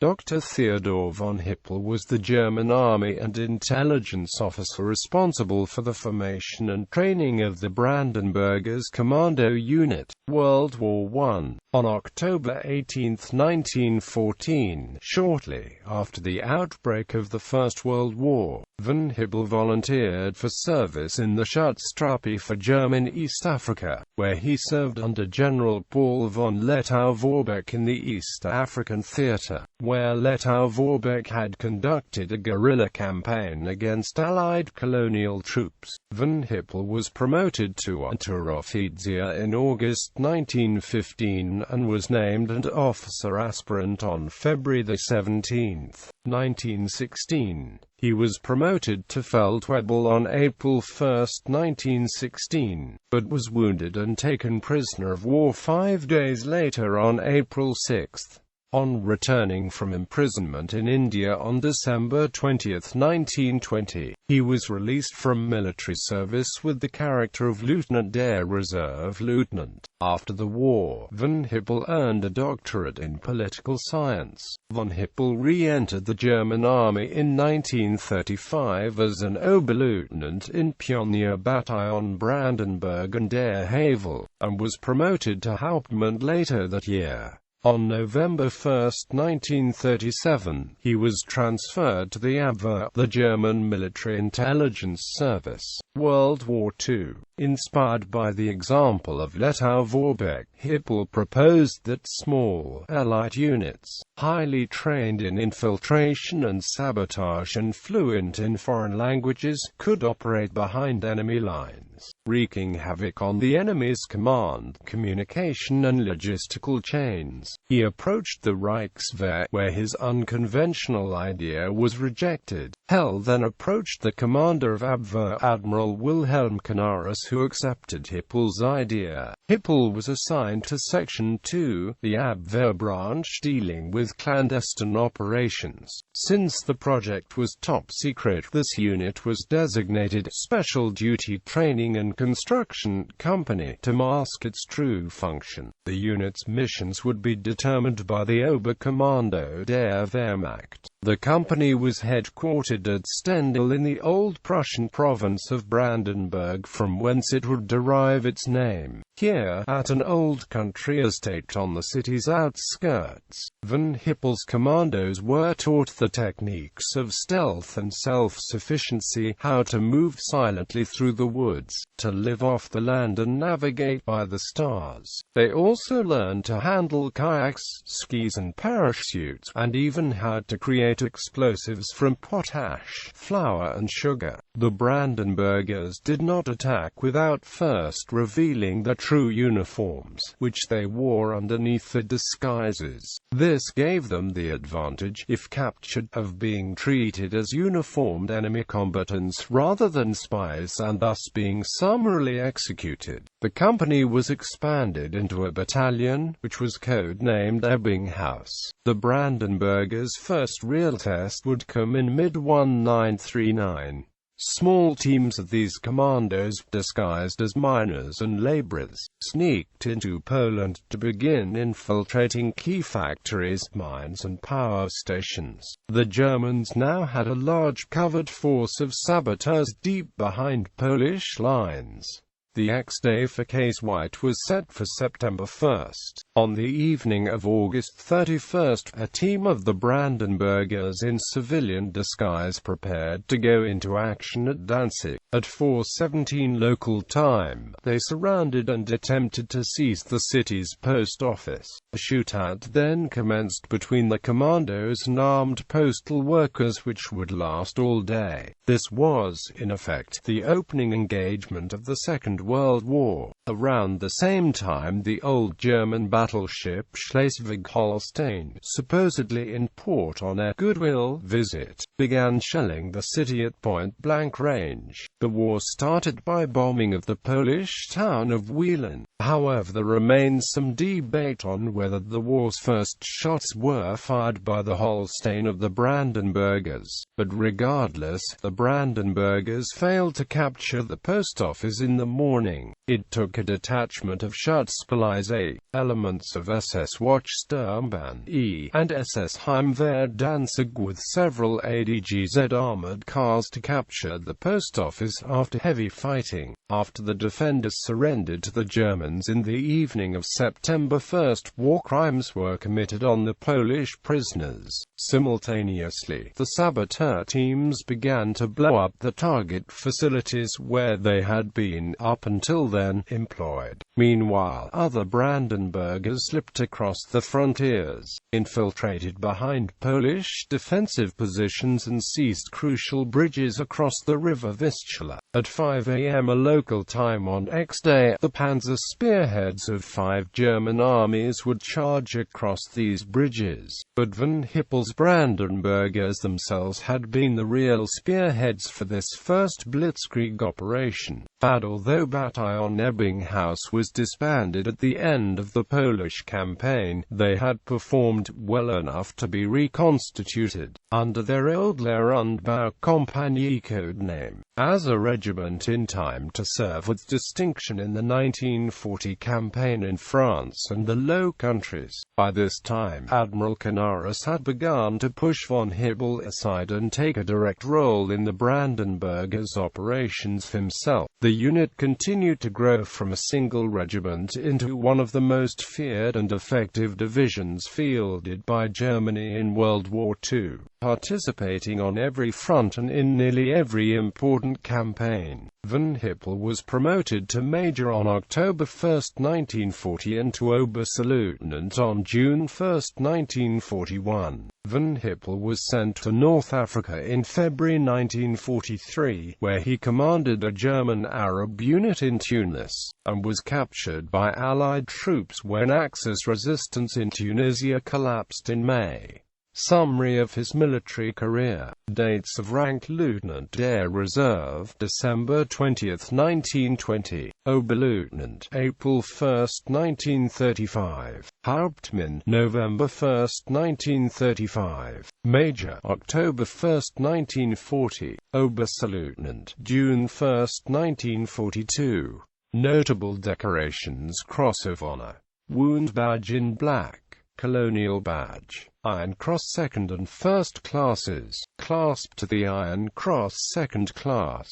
Dr. Theodor von Hippel was the German army and intelligence officer responsible for the formation and training of the Brandenburgers commando unit, World War I. On October 18, 1914, shortly after the outbreak of the First World War, von Hippel volunteered for service in the Schutztruppe for German East Africa, where he served under General Paul von Lettow-Vorbeck in the East African Theater, where Lettow-Vorbeck had conducted a guerrilla campaign against Allied colonial troops. Von Hippel was promoted to Unteroffizier in August 1915 and was named an officer aspirant on February 17, 1916. He was promoted to Feldwebel on April 1, 1916, but was wounded and taken prisoner of war 5 days later on April 6. On returning from imprisonment in India on December 20, 1920, he was released from military service with the character of Lieutenant der Reserve Lieutenant. After the war, von Hippel earned a doctorate in political science. Von Hippel re-entered the German army in 1935 as an Oberleutnant in Pionierbataillon Brandenburg and der Havel, and was promoted to Hauptmann later that year. On November 1, 1937, he was transferred to the Abwehr, the German military intelligence service. World War II. Inspired by the example of Lettow-Vorbeck, Hippel proposed that small, elite units, highly trained in infiltration and sabotage and fluent in foreign languages, could operate behind enemy lines, wreaking havoc on the enemy's command, communication and logistical chains. He approached the Reichswehr, where his unconventional idea was rejected. Hippel then approached the commander of Abwehr, Admiral Wilhelm Canaris, who accepted Hippel's idea. Hippel was assigned to Section 2, the Abwehr branch dealing with clandestine operations. Since the project was top secret, this unit was designated Special Duty Training and Construction Company to mask its true function. The unit's missions would be determined by the Oberkommando der Wehrmacht. The company was headquartered at Stendal in the old Prussian province of Brandenburg, from whence it would derive its name. Here, at an old country estate on the city's outskirts, von Hippel's commandos were taught the techniques of stealth and self-sufficiency, how to move silently through the woods, to live off the land and navigate by the stars. They also learned to handle kayaks, skis and parachutes, and even how to create explosives from potash, flour and sugar. The Brandenburgers did not attack without first revealing their true uniforms, which they wore underneath the disguises. This gave them the advantage, if captured, of being treated as uniformed enemy combatants rather than spies, and thus being summarily executed. The company was expanded into a battalion, which was code-named Ebbinghaus. The Brandenburgers' first real test would come in mid-1939. Small teams of these commandos, disguised as miners and laborers, sneaked into Poland to begin infiltrating key factories, mines and power stations. The Germans now had a large covert force of saboteurs deep behind Polish lines. The X-Day for Case White was set for September 1. On the evening of August 31, a team of the Brandenburgers in civilian disguise prepared to go into action at Danzig. At 4:17 local time, they surrounded and attempted to seize the city's post office. A shootout then commenced between the commandos and armed postal workers, which would last all day. This was, in effect, the opening engagement of the Second World War. Around the same time, the old German battleship Schleswig-Holstein, supposedly in port on a goodwill visit, began shelling the city at point-blank range. The war started by bombing of the Polish town of Wielan. However, there remains some debate on whether the war's first shots were fired by the Holstein of the Brandenburgers. But regardless, the Brandenburgers failed to capture the post office in the morning. morning. It took a detachment of Schutzpolizei, elements of SS Wachsturmbahn E and SS Heimwehr Danzig with several ADGZ armored cars to capture the post office after heavy fighting. After the defenders surrendered to the Germans in the evening of September 1, war crimes were committed on the Polish prisoners. Simultaneously, the saboteur teams began to blow up the target facilities where they had been, up until then, employed. Meanwhile, other Brandenburgers slipped across the frontiers, infiltrated behind Polish defensive positions and seized crucial bridges across the river Vistula. At 5 a.m. local time on X Day, the panzer spearheads of 5 German armies would charge across these bridges. But von Hippel's Brandenburgers themselves had been the real spearheads for this first blitzkrieg operation. Although Battalion Ebbinghaus was disbanded at the end of the Polish campaign, they had performed well enough to be reconstituted, under their old Lehrundbau Kompanie code name, as a regiment in time to serve with distinction in the 1940 campaign in France and the Low Countries. By this time, Admiral Canaris had begun to push von Hippel aside and take a direct role in the Brandenburgers operations himself. The unit continued to grow from a single regiment into one of the most feared and effective divisions fielded by Germany in World War II, participating on every front and in nearly every important campaign. Von Hippel was promoted to Major on October 1, 1940 and to Oberstleutnant on June 1, 1941. Von Hippel was sent to North Africa in February 1943, where he commanded a German Arab unit in Tunis, and was captured by Allied troops when Axis resistance in Tunisia collapsed in May. Summary of his military career. Dates of rank: Lieutenant der Reserve, December 20, 1920. Oberleutnant, April 1, 1935. Hauptmann, November 1, 1935. Major, October 1, 1940. Oberstleutnant, June 1, 1942. Notable decorations: Cross of Honor, Wound Badge in black, Colonial Badge, Iron Cross 2nd and 1st classes, clasp to the Iron Cross 2nd class.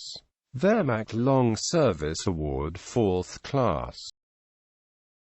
Wehrmacht Long Service Award 4th class.